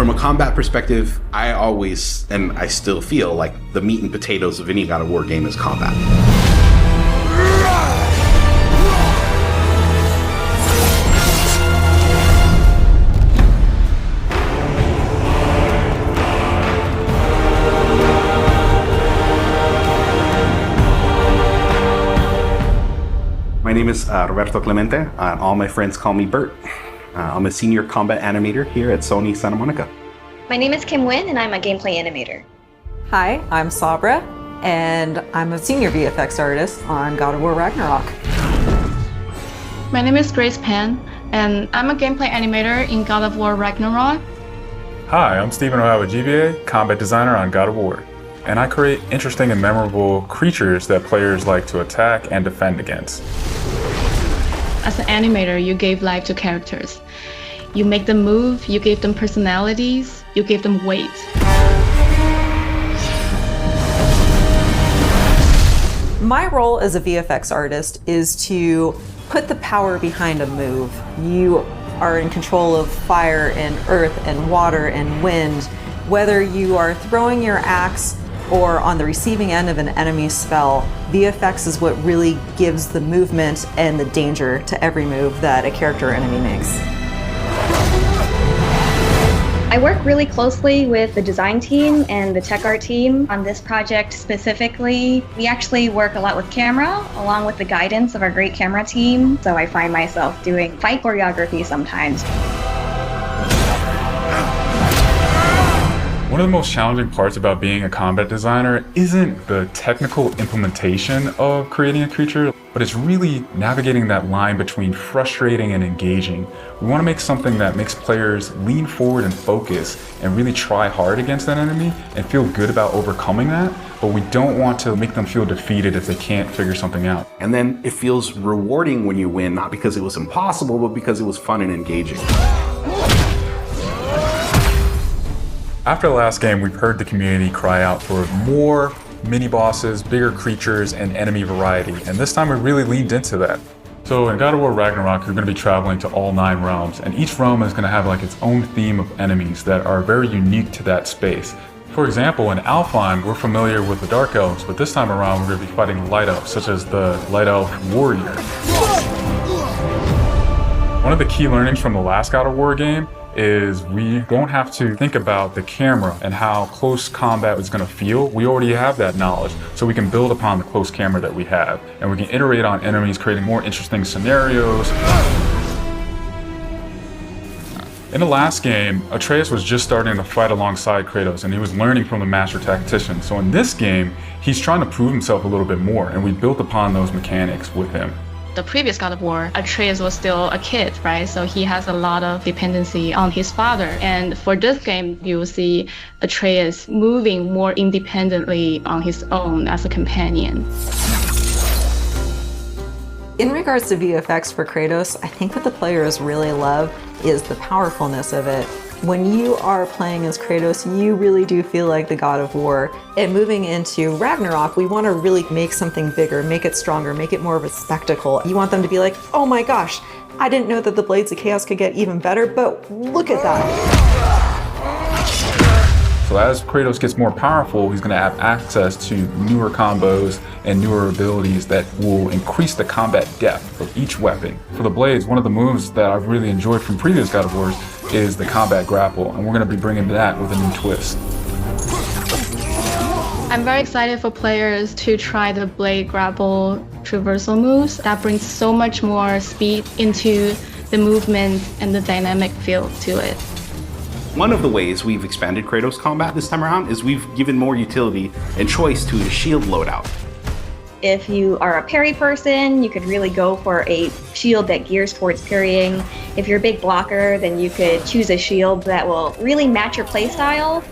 From a combat perspective, I always, and I still feel like the meat and potatoes of any God of War game is combat. My name is Roberto Clemente. All my friends call me Bert. I'm a senior combat animator here at Sony Santa Monica. My name is Kim Wynn, and I'm a gameplay animator. Hi, I'm Sabra, and I'm a senior VFX artist on God of War Ragnarok. My name is Grace Pan, and I'm a gameplay animator in God of War Ragnarok. Hi, I'm Stephen O'Hara with GBA, combat designer on God of War. And I create interesting and memorable creatures that players like to attack and defend against. As an animator, you gave life to characters. You make them move, you give them personalities, you give them weight. My role as a VFX artist is to put the power behind a move. You are in control of fire and earth and water and wind. Whether you are throwing your axe or on the receiving end of an enemy's spell, VFX is what really gives the movement and the danger to every move that a character or enemy makes. I work really closely with the design team and the tech art team on this project specifically. We actually work a lot with camera, along with the guidance of our great camera team, so I find myself doing fight choreography sometimes. One of the most challenging parts about being a combat designer isn't the technical implementation of creating a creature, but it's really navigating that line between frustrating and engaging. We want to make something that makes players lean forward and focus and really try hard against that enemy and feel good about overcoming that, but we don't want to make them feel defeated if they can't figure something out. And then it feels rewarding when you win, not because it was impossible, but because it was fun and engaging. After the last game, we've heard the community cry out for more mini-bosses, bigger creatures, and enemy variety, and this time we really leaned into that. So in God of War Ragnarok, you're going to be traveling to all 9 realms, and each realm is going to have like its own theme of enemies that are very unique to that space. For example, in Alfheim, we're familiar with the Dark Elves, but this time around we're going to be fighting Light Elves, such as the Light Elf Warrior. One of the key learnings from the last God of War game is we don't have to think about the camera and how close combat is going to feel. We already have that knowledge, so we can build upon the close camera that we have, and we can iterate on enemies, creating more interesting scenarios. In the last game, Atreus was just starting to fight alongside Kratos, and he was learning from the master tactician. So in this game, he's trying to prove himself a little bit more, and we built upon those mechanics with him. The previous God of War, Atreus was still a kid, right? So he has a lot of dependency on his father. And for this game, you will see Atreus moving more independently on his own as a companion. In regards to VFX for Kratos, I think what the players really love is the powerfulness of it. When you are playing as Kratos, you really do feel like the God of War. And moving into Ragnarok, we want to really make something bigger, make it stronger, make it more of a spectacle. You want them to be like, oh my gosh, I didn't know that the Blades of Chaos could get even better, but look at that. So as Kratos gets more powerful, he's going to have access to newer combos and newer abilities that will increase the combat depth of each weapon. For the Blades, one of the moves that I've really enjoyed from previous God of Wars is the combat grapple, and we're going to be bringing that with a new twist. I'm very excited for players to try the blade grapple traversal moves. That brings so much more speed into the movement and the dynamic feel to it. One of the ways we've expanded Kratos combat this time around is we've given more utility and choice to the shield loadout. If you are a parry person, you could really go for a shield that gears towards parrying. If you're a big blocker, then you could choose a shield that will really match your playstyle.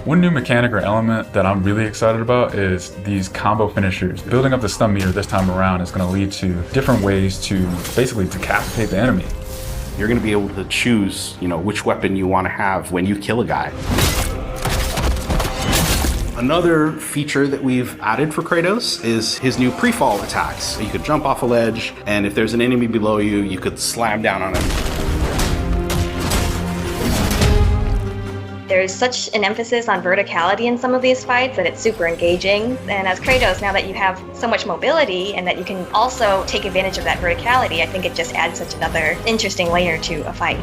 One new mechanic or element that I'm really excited about is these combo finishers. Building up the stun meter this time around is going to lead to different ways to basically decapitate the enemy. You're going to be able to choose, which weapon you want to have when you kill a guy. Another feature that we've added for Kratos is his new pre-fall attacks. You could jump off a ledge, and if there's an enemy below you, you could slam down on him. There's such an emphasis on verticality in some of these fights that it's super engaging. And as Kratos, now that you have so much mobility and that you can also take advantage of that verticality, I think it just adds such another interesting layer to a fight.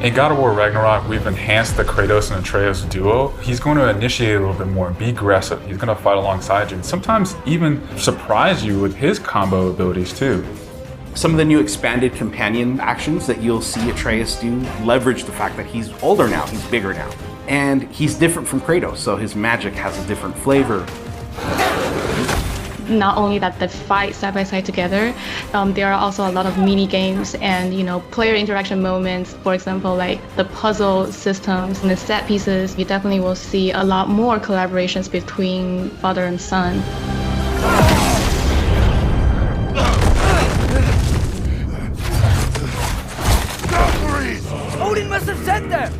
In God of War Ragnarok, we've enhanced the Kratos and Atreus duo. He's going to initiate a little bit more and be aggressive. He's going to fight alongside you and sometimes even surprise you with his combo abilities too. Some of the new expanded companion actions that you'll see Atreus do leverage the fact that he's older now, he's bigger now. And he's different from Kratos, so his magic has a different flavor. Not only that they fight side by side together, there are also a lot of mini games and player interaction moments. For example, like the puzzle systems and the set pieces. You definitely will see a lot more collaborations between father and son. Odin must have sent them!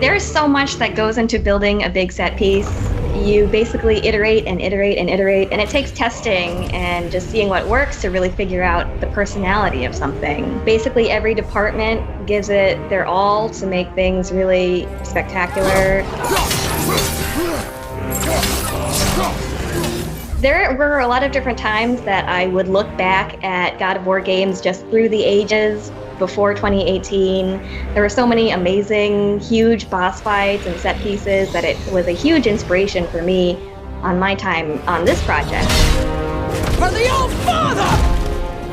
There's so much that goes into building a big set piece. You basically iterate and iterate and iterate, and it takes testing and just seeing what works to really figure out the personality of something. Basically, every department gives it their all to make things really spectacular. There were a lot of different times that I would look back at God of War games just through the ages before 2018. There were so many amazing, huge boss fights and set pieces that it was a huge inspiration for me on my time on this project. For the old father!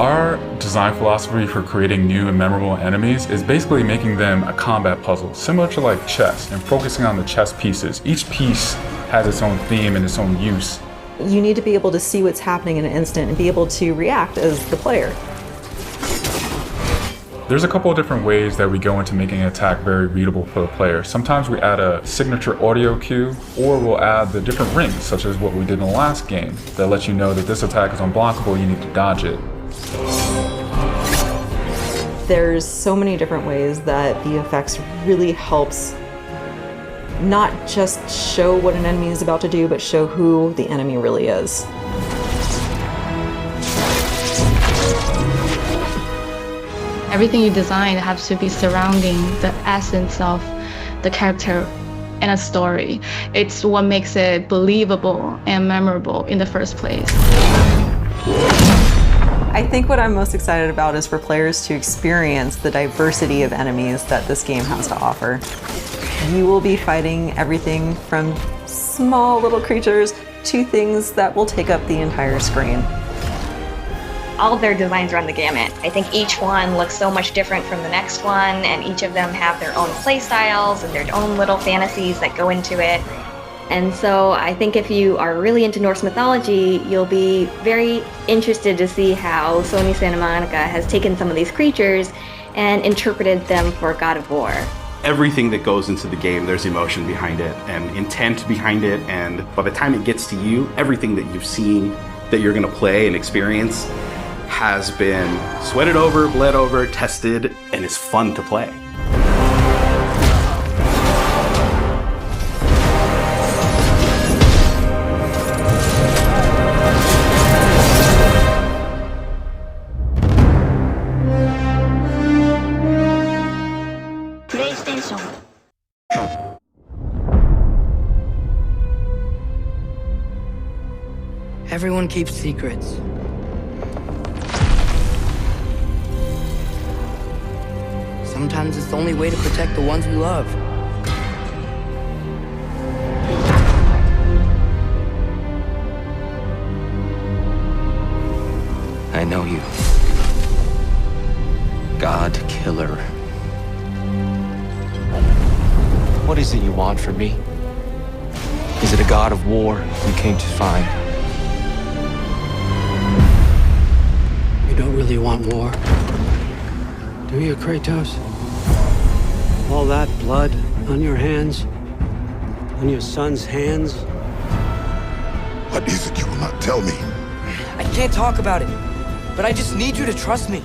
Our design philosophy for creating new and memorable enemies is basically making them a combat puzzle, similar to like chess, and focusing on the chess pieces. Each piece has its own theme and its own use. You need to be able to see what's happening in an instant and be able to react as the player. There's a couple of different ways that we go into making an attack very readable for the player. Sometimes we add a signature audio cue, or we'll add the different rings, such as what we did in the last game, that lets you know that this attack is unblockable, you need to dodge it. There's so many different ways that VFX really helps not just show what an enemy is about to do, but show who the enemy really is. Everything you design has to be surrounding the essence of the character and a story. It's what makes it believable and memorable in the first place. I think what I'm most excited about is for players to experience the diversity of enemies that this game has to offer. You will be fighting everything from small little creatures to things that will take up the entire screen. All of their designs run the gamut. I think each one looks so much different from the next one, and each of them have their own play styles and their own little fantasies that go into it. And so I think if you are really into Norse mythology, you'll be very interested to see how Sony Santa Monica has taken some of these creatures and interpreted them for God of War. Everything that goes into the game, there's emotion behind it and intent behind it, and by the time it gets to you, everything that you've seen that you're going to play and experience has been sweated over, bled over, tested, and is fun to play. Everyone keeps secrets. Sometimes it's the only way to protect the ones we love. I know you. God Killer. What is it you want from me? Is it a god of war you came to find? You don't really want war, do you, Kratos? All that blood on your hands, on your son's hands. What is it you will not tell me? I can't talk about it, but I just need you to trust me.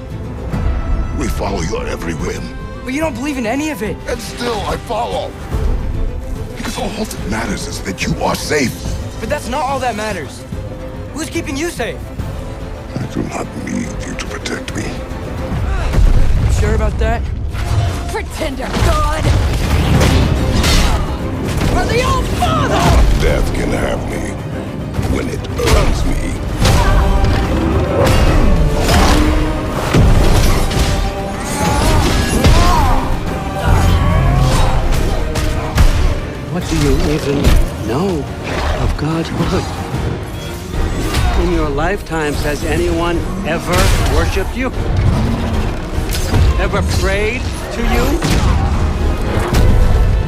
We follow your every whim. But you don't believe in any of it. And still I follow. Because all that matters is that you are safe. But that's not all that matters. Who's keeping you safe? I do not need you to protect me. You sure about that? pretender god! For the old father! Death can have me when it earns me. What do you even know of godhood? In your lifetimes, has anyone ever worshipped you? Ever prayed to you?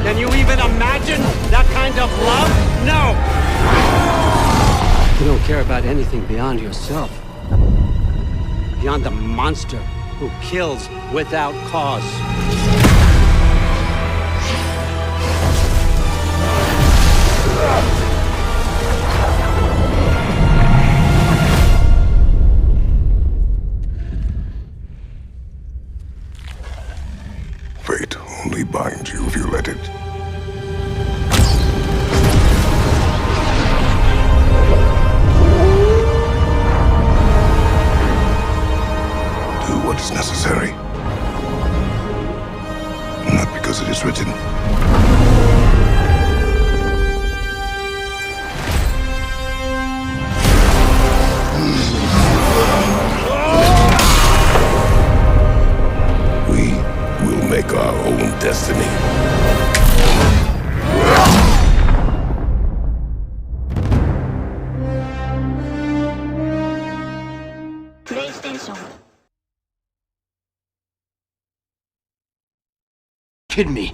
Can you even imagine that kind of love? No! You don't care about anything beyond yourself. Beyond the monster who kills without cause. Fate only binds you if you let it. Do what is necessary. Not because it is written. We will make our own destiny. PlayStation. Kidding me.